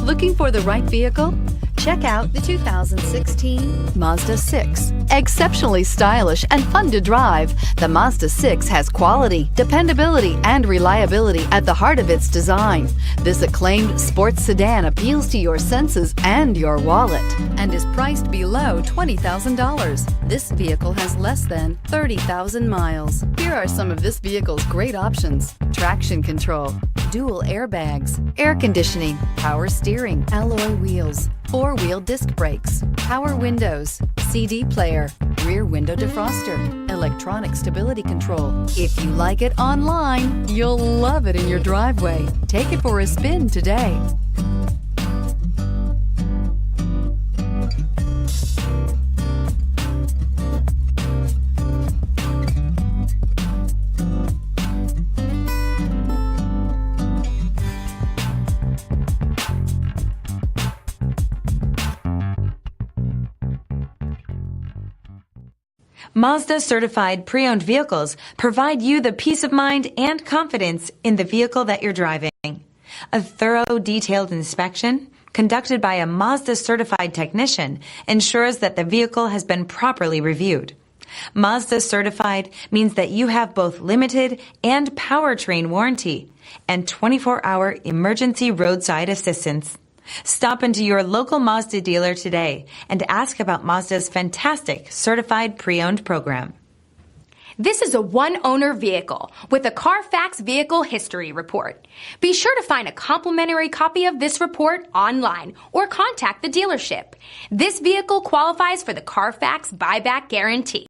Looking for the right vehicle? Check out the 2016 Mazda 6. Exceptionally stylish and fun to drive, the Mazda 6 has quality, dependability, and reliability at the heart of its design. This acclaimed sports sedan appeals to your senses and your wallet and is priced below $20,000. This vehicle has less than 30,000 miles. Here are some of this vehicle's great options: traction control, dual airbags, air conditioning, power steering, alloy wheels, four-wheel disc brakes, power windows, CD player, rear window defroster, electronic stability control. If you like it online, you'll love it in your driveway. Take it for a spin today. Mazda certified pre-owned vehicles provide you the peace of mind and confidence in the vehicle that you're driving. A thorough, detailed inspection conducted by a Mazda certified technician ensures that the vehicle has been properly reviewed. Mazda certified means that you have both limited and powertrain warranty and 24-hour emergency roadside assistance. Stop into your local Mazda dealer today and ask about Mazda's fantastic certified pre-owned program. This is a one-owner vehicle with a Carfax Vehicle History Report. Be sure to find a complimentary copy of this report online or contact the dealership. This vehicle qualifies for the Carfax Buyback Guarantee.